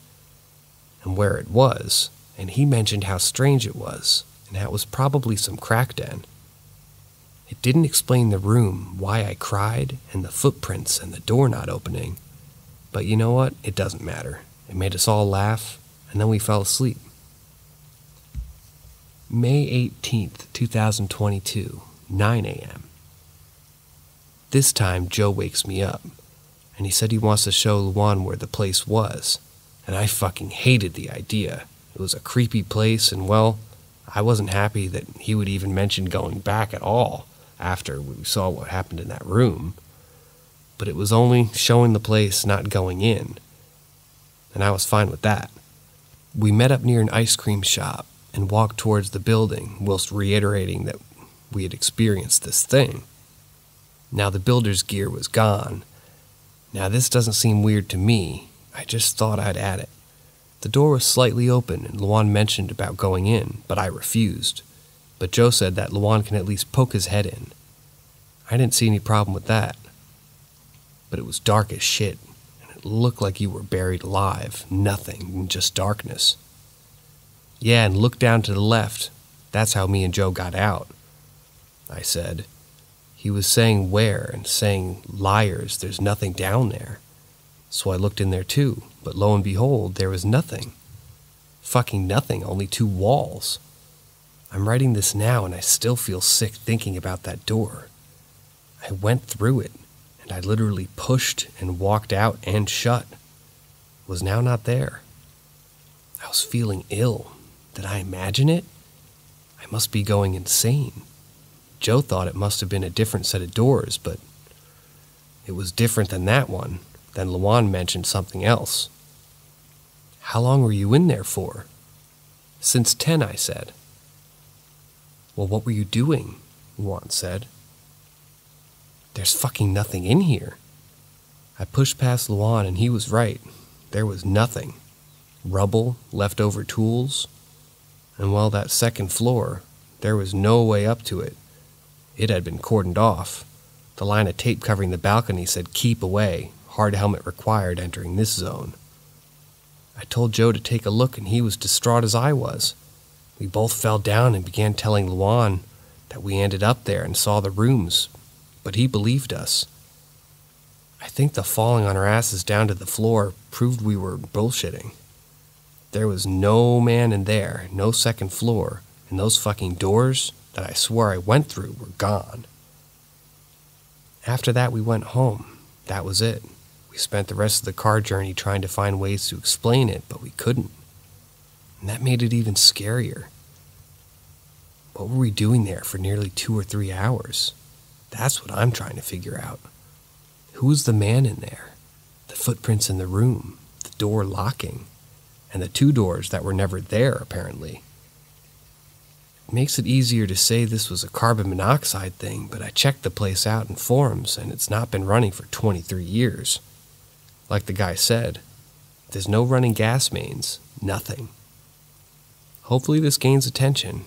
and where it was, and he mentioned how strange it was, and how it was probably some crack den. It didn't explain the room, why I cried, and the footprints and the door not opening. But you know what? It doesn't matter. It made us all laugh, and then we fell asleep. May 18th, 2022, 9 a.m. This time, Joe wakes me up, and he said he wants to show Luan where the place was, and I fucking hated the idea. It was a creepy place, and well, I wasn't happy that he would even mention going back at all after we saw what happened in that room. But it was only showing the place, not going in, and I was fine with that. We met up near an ice cream shop and walked towards the building, whilst reiterating that we had experienced this thing. Now the builder's gear was gone. Now this doesn't seem weird to me, I just thought I'd add it. The door was slightly open, and Luan mentioned about going in, but I refused. But Joe said that Luan can at least poke his head in. I didn't see any problem with that. But it was dark as shit, and it looked like you were buried alive, nothing, just darkness. Yeah, and look down to the left. That's how me and Joe got out, I said. He was saying where and saying, liars, there's nothing down there. So I looked in there too, but lo and behold, there was nothing. Fucking nothing, only 2 walls. I'm writing this now and I still feel sick thinking about that door. I went through it, and I literally pushed and walked out and shut. Was now not there. I was feeling ill. Did I imagine it? I must be going insane. Joe thought it must have been a different set of doors, but it was different than that one. Then Luan mentioned something else. How long were you in there for? Since 10, I said. Well, what were you doing? Luan said. There's fucking nothing in here. I pushed past Luan and he was right. There was nothing. Rubble, leftover tools. And while that second floor, there was no way up to it. It had been cordoned off. The line of tape covering the balcony said keep away, hard helmet required entering this zone. I told Joe to take a look and he was distraught as I was. We both fell down and began telling Luan that we ended up there and saw the rooms, but he believed us. I think the falling on our asses down to the floor proved we were bullshitting. There was no man in there, no second floor, and those fucking doors that I swore I went through were gone. After that, we went home. That was it. We spent the rest of the car journey trying to find ways to explain it, but we couldn't. And that made it even scarier. What were we doing there for nearly 2 or 3 hours? That's what I'm trying to figure out. Who was the man in there? The footprints in the room, the door locking, and the 2 doors that were never there, apparently. It makes it easier to say this was a carbon monoxide thing, but I checked the place out in forums, and it's not been running for 23 years. Like the guy said, there's no running gas mains, nothing. Hopefully this gains attention.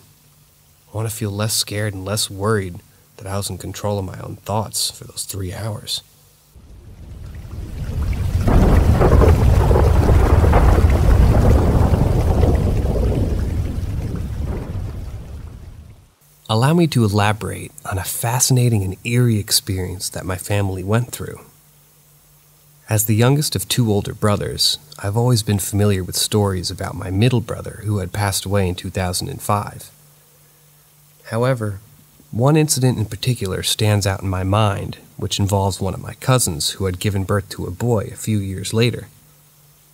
I want to feel less scared and less worried that I was in control of my own thoughts for those 3 hours. Allow me to elaborate on a fascinating and eerie experience that my family went through. As the youngest of 2 older brothers, I've always been familiar with stories about my middle brother who had passed away in 2005. However, one incident in particular stands out in my mind, which involves one of my cousins who had given birth to a boy a few years later.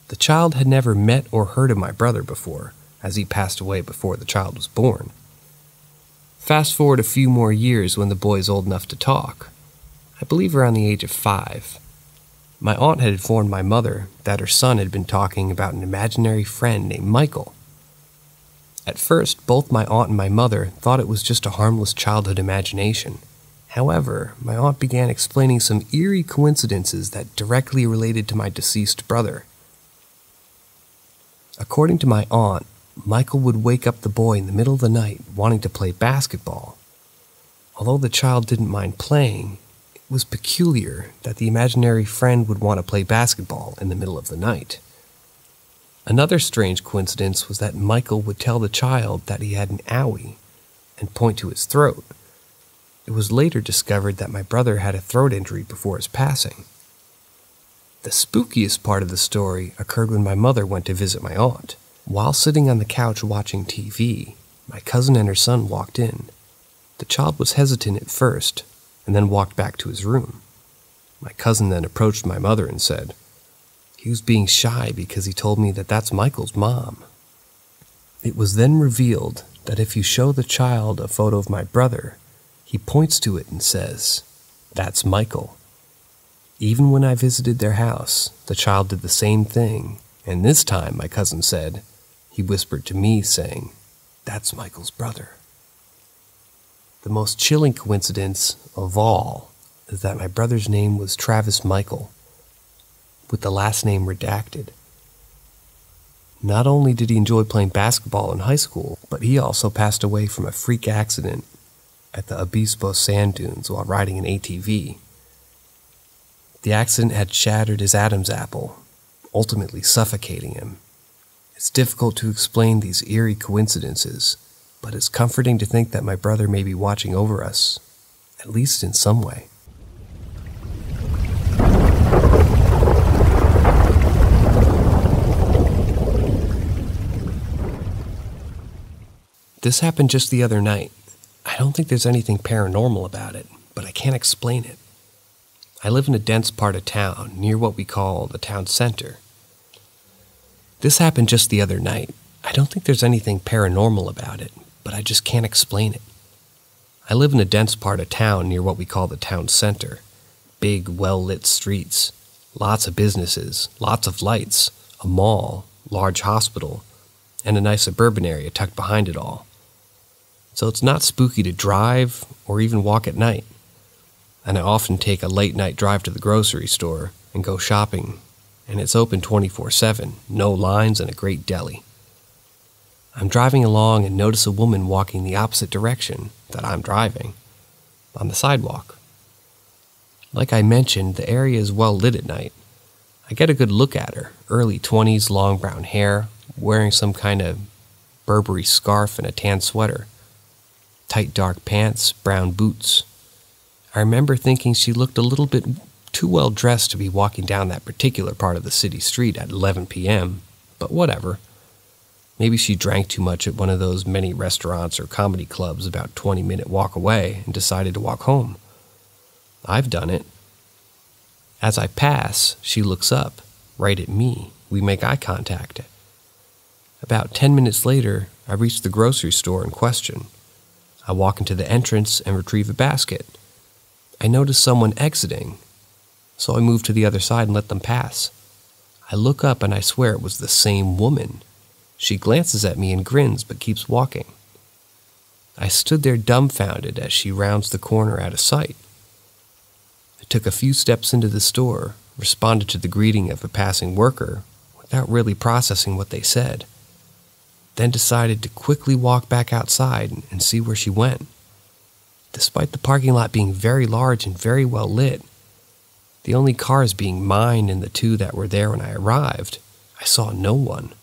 The child had never met or heard of my brother before, as he passed away before the child was born. Fast forward a few more years when the boy is old enough to talk, I believe around the age of 5. My aunt had informed my mother that her son had been talking about an imaginary friend named Michael. At first, both my aunt and my mother thought it was just a harmless childhood imagination. However, my aunt began explaining some eerie coincidences that directly related to my deceased brother. According to my aunt, Michael would wake up the boy in the middle of the night wanting to play basketball. Although the child didn't mind playing, it was peculiar that the imaginary friend would want to play basketball in the middle of the night. Another strange coincidence was that Michael would tell the child that he had an owie and point to his throat. It was later discovered that my brother had a throat injury before his passing. The spookiest part of the story occurred when my mother went to visit my aunt. While sitting on the couch watching TV, my cousin and her son walked in. The child was hesitant at first, and then walked back to his room. My cousin then approached my mother and said, "He was being shy because he told me that that's Michael's mom." It was then revealed that if you show the child a photo of my brother, he points to it and says, "That's Michael." Even when I visited their house, the child did the same thing, and this time, my cousin said, he whispered to me saying, "That's Michael's brother." The most chilling coincidence of all is that my brother's name was Travis Michael, with the last name redacted. Not only did he enjoy playing basketball in high school, but he also passed away from a freak accident at the Obispo sand dunes while riding an ATV. The accident had shattered his Adam's apple, ultimately suffocating him. It's difficult to explain these eerie coincidences, but it's comforting to think that my brother may be watching over us, at least in some way. This happened just the other night. I don't think there's anything paranormal about it, but I can't explain it. I live in a dense part of town, near what we call the town center. This happened just the other night. I don't think there's anything paranormal about it, but I just can't explain it. I live in a dense part of town near what we call the town center. Big, well-lit streets, lots of businesses, lots of lights, a mall, large hospital, and a nice suburban area tucked behind it all. So it's not spooky to drive or even walk at night. And I often take a late night drive to the grocery store and go shopping, and it's open 24/7, no lines, and a great deli. I'm driving along and notice a woman walking the opposite direction that I'm driving, on the sidewalk. Like I mentioned, the area is well lit at night. I get a good look at her, early 20s, long brown hair, wearing some kind of Burberry scarf and a tan sweater. Tight dark pants, brown boots. I remember thinking she looked a little bit too well dressed to be walking down that particular part of the city street at 11 p.m., but whatever. Maybe she drank too much at one of those many restaurants or comedy clubs about 20-minute walk away and decided to walk home. I've done it. As I pass, she looks up, right at me. We make eye contact. About 10 minutes later, I reach the grocery store in question. I walk into the entrance and retrieve a basket. I notice someone exiting, so I move to the other side and let them pass. I look up and I swear it was the same woman. She glances at me and grins but keeps walking. I stood there dumbfounded as she rounds the corner out of sight. I took a few steps into the store, responded to the greeting of a passing worker without really processing what they said, then decided to quickly walk back outside and see where she went. Despite the parking lot being very large and very well lit, the only cars being mine and the two that were there when I arrived, I saw no one.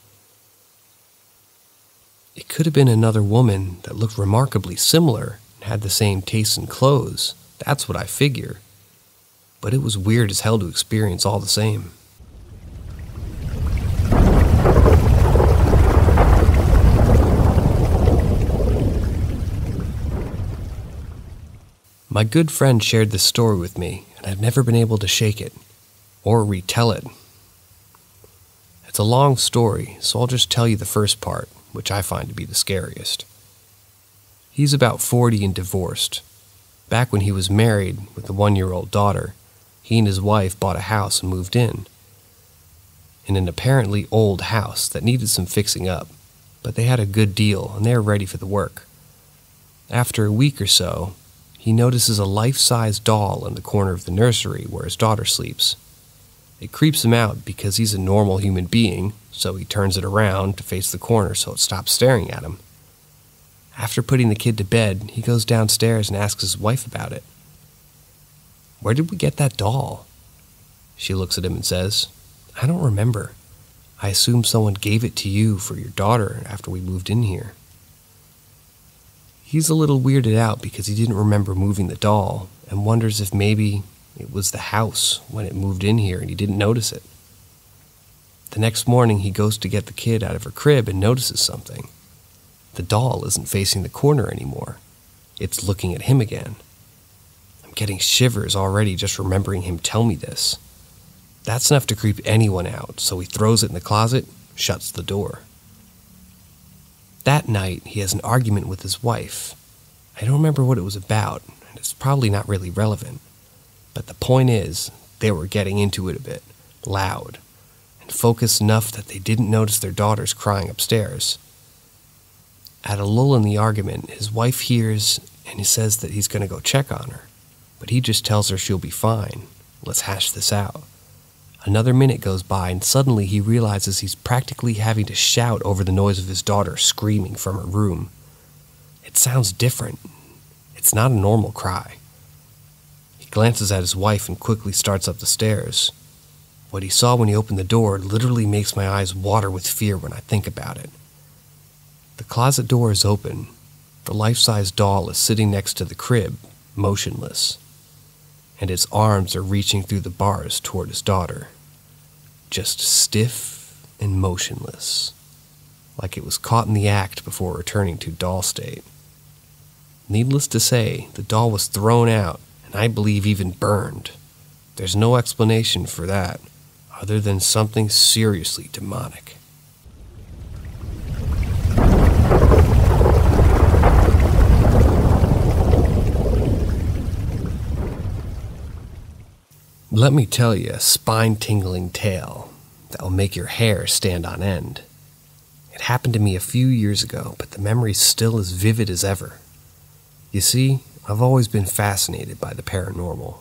It could have been another woman that looked remarkably similar and had the same taste in clothes. That's what I figure. But it was weird as hell to experience all the same. My good friend shared this story with me, and I've never been able to shake it, or retell it. It's a long story, so I'll just tell you the first part, which I find to be the scariest. He's about 40 and divorced. Back when he was married with a 1-year-old daughter, he and his wife bought a house and moved in an apparently old house that needed some fixing up, but they had a good deal and they were ready for the work. After a week or so, he notices a life-size doll in the corner of the nursery where his daughter sleeps. It creeps him out because he's a normal human being, so he turns it around to face the corner so it stops staring at him. After putting the kid to bed, he goes downstairs and asks his wife about it. "Where did we get that doll?" She looks at him and says, "I don't remember. I assume someone gave it to you for your daughter after we moved in here." He's a little weirded out because he didn't remember moving the doll and wonders if maybe it was the house when it moved in here and he didn't notice it. The next morning, he goes to get the kid out of her crib and notices something. The doll isn't facing the corner anymore. It's looking at him again. I'm getting shivers already just remembering him tell me this. That's enough to creep anyone out, so he throws it in the closet, shuts the door. That night, he has an argument with his wife. I don't remember what it was about, and it's probably not really relevant. But the point is, they were getting into it a bit, loud, and focused enough that they didn't notice their daughters crying upstairs. At a lull in the argument, his wife hears and he says that he's going to go check on her, but he just tells her she'll be fine. Let's hash this out. Another minute goes by and suddenly he realizes he's practically having to shout over the noise of his daughter screaming from her room. It sounds different. It's not a normal cry. He He glances at his wife and quickly starts up the stairs. What he saw when he opened the door literally makes my eyes water with fear when I think about it. The closet door is open. The life-size doll is sitting next to the crib, motionless, and his arms are reaching through the bars toward his daughter, just stiff and motionless, like it was caught in the act before returning to doll state. Needless to say, the doll was thrown out, and I believe even burned. There's no explanation for that, other than something seriously demonic. Let me tell you a spine-tingling tale that will make your hair stand on end. It happened to me a few years ago, but the memory's still as vivid as ever. You see, I've always been fascinated by the paranormal.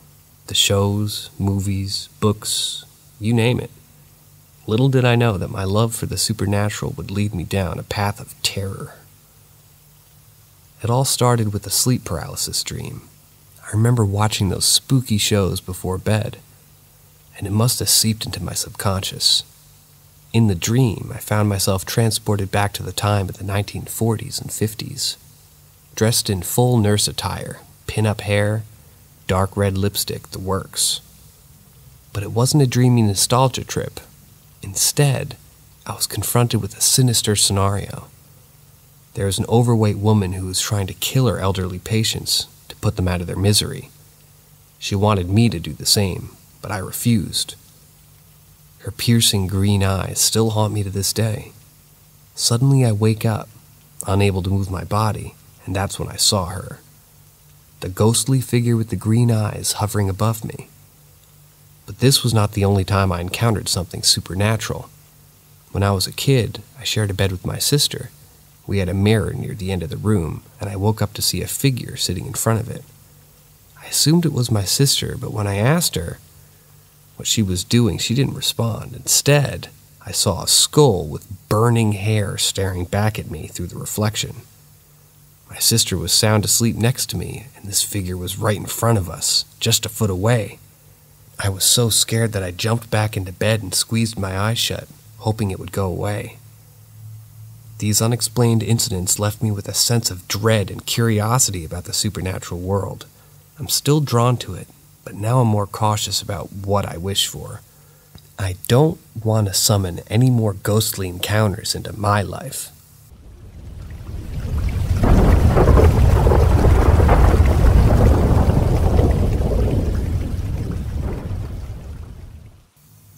The shows, movies, books, you name it. Little did I know that my love for the supernatural would lead me down a path of terror. It all started with a sleep paralysis dream. I remember watching those spooky shows before bed, and it must have seeped into my subconscious. In the dream, I found myself transported back to the time of the 1940s and 50s, dressed in full nurse attire, pin-up hair, dark red lipstick, the works. But it wasn't a dreamy nostalgia trip. Instead, I was confronted with a sinister scenario. There was an overweight woman who was trying to kill her elderly patients to put them out of their misery. She wanted me to do the same, but I refused. Her piercing green eyes still haunt me to this day. Suddenly I wake up, unable to move my body, and that's when I saw her. The ghostly figure with the green eyes hovering above me. But this was not the only time I encountered something supernatural. When I was a kid, I shared a bed with my sister. We had a mirror near the end of the room, and I woke up to see a figure sitting in front of it. I assumed it was my sister, but when I asked her what she was doing, she didn't respond. Instead, I saw a skull with burning hair staring back at me through the reflection. My sister was sound asleep next to me, and this figure was right in front of us, just a foot away. I was so scared that I jumped back into bed and squeezed my eyes shut, hoping it would go away. These unexplained incidents left me with a sense of dread and curiosity about the supernatural world. I'm still drawn to it, but now I'm more cautious about what I wish for. I don't want to summon any more ghostly encounters into my life.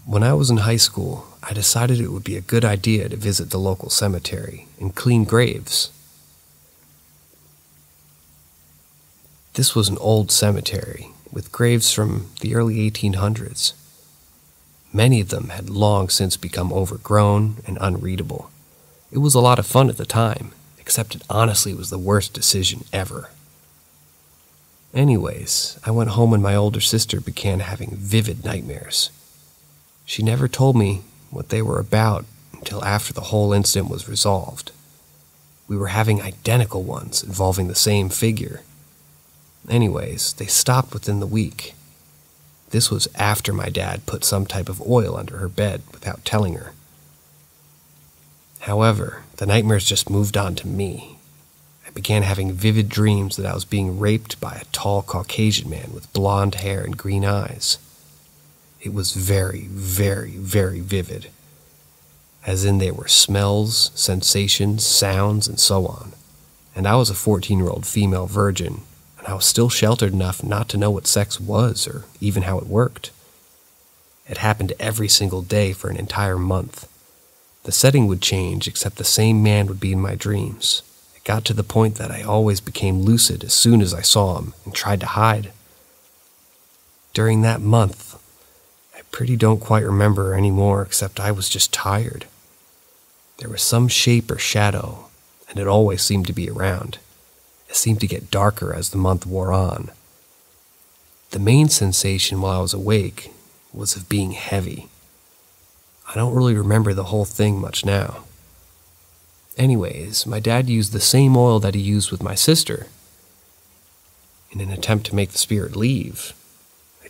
When I was in high school, I decided it would be a good idea to visit the local cemetery and clean graves. This was an old cemetery with graves from the early 1800s. Many of them had long since become overgrown and unreadable. It was a lot of fun at the time, except it honestly was the worst decision ever. Anyways, I went home and my older sister began having vivid nightmares. She never told me what they were about until after the whole incident was resolved. We were having identical ones involving the same figure. Anyways, they stopped within the week. This was after my dad put some type of oil under her bed without telling her. However, the nightmares just moved on to me. I began having vivid dreams that I was being raped by a tall Caucasian man with blonde hair and green eyes. It was very, very, very vivid, as in there were smells, sensations, sounds, and so on. And I was a 14-year-old female virgin, and I was still sheltered enough not to know what sex was or even how it worked. It happened every single day for an entire month. The setting would change, except the same man would be in my dreams. It got to the point that I always became lucid as soon as I saw him and tried to hide. During that month, I pretty don't quite remember anymore, except I was just tired. There was some shape or shadow, and it always seemed to be around. It seemed to get darker as the month wore on. The main sensation while I was awake was of being heavy. I don't really remember the whole thing much now. Anyways, my dad used the same oil that he used with my sister in an attempt to make the spirit leave.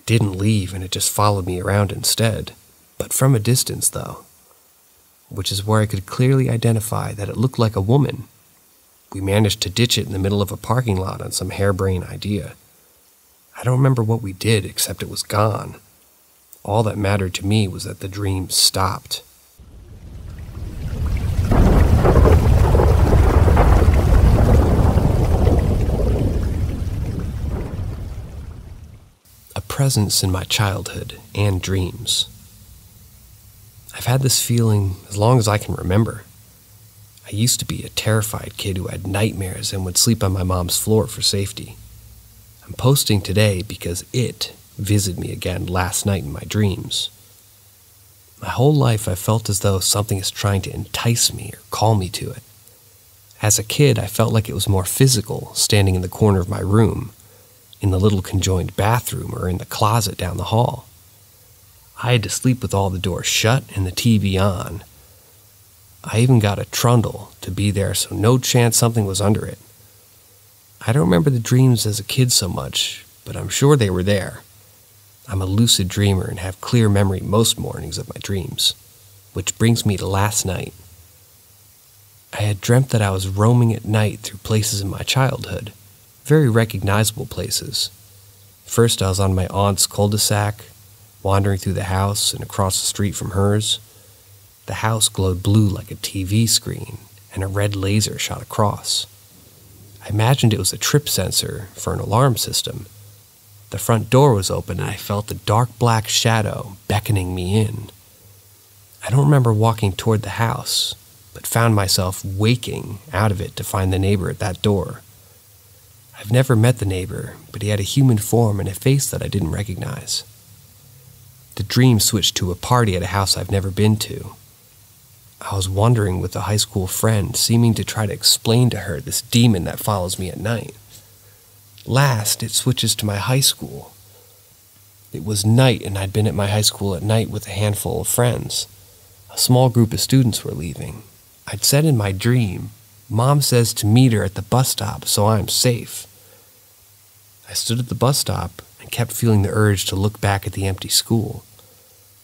It didn't leave and it just followed me around instead, but from a distance though, which is where I could clearly identify that it looked like a woman. We managed to ditch it in the middle of a parking lot on some harebrained idea. I don't remember what we did except it was gone. All that mattered to me was that the dream stopped. A presence in my childhood and dreams. I've had this feeling as long as I can remember. I used to be a terrified kid who had nightmares and would sleep on my mom's floor for safety. I'm posting today because it visited me again last night in my dreams. My whole life I felt as though something is trying to entice me or call me to it. As a kid, I felt like it was more physical, standing in the corner of my room, in the little conjoined bathroom, or in the closet down the hall. I had to sleep with all the doors shut and the TV on. I even got a trundle to be there so no chance something was under it. I don't remember the dreams as a kid so much, but I'm sure they were there. I'm a lucid dreamer and have clear memory most mornings of my dreams, which brings me to last night. I had dreamt that I was roaming at night through places in my childhood, very recognizable places. First, I was on my aunt's cul-de-sac, wandering through the house and across the street from hers. The house glowed blue like a TV screen, and a red laser shot across. I imagined it was a trip sensor for an alarm system. The front door was open, and I felt a dark black shadow beckoning me in. I don't remember walking toward the house, but found myself waking out of it to find the neighbor at that door. I've never met the neighbor, but he had a human form and a face that I didn't recognize. The dream switched to a party at a house I've never been to. I was wandering with a high school friend, seeming to try to explain to her this demon that follows me at night. Last, it switches to my high school. It was night, and I'd been at my high school at night with a handful of friends. A small group of students were leaving. I'd said in my dream, "Mom says to meet her at the bus stop, so I'm safe." I stood at the bus stop and kept feeling the urge to look back at the empty school.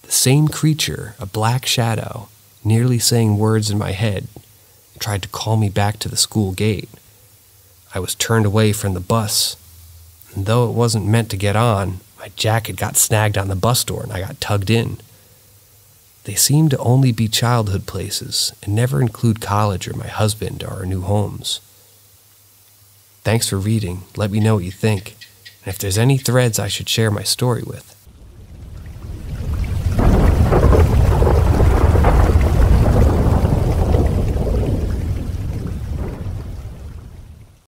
The same creature, a black shadow, nearly saying words in my head, tried to call me back to the school gate. I was turned away from the bus, and though it wasn't meant to get on, my jacket got snagged on the bus door and I got tugged in. They seem to only be childhood places and never include college or my husband or our new homes. Thanks for reading. Let me know what you think, and if there's any threads I should share my story with.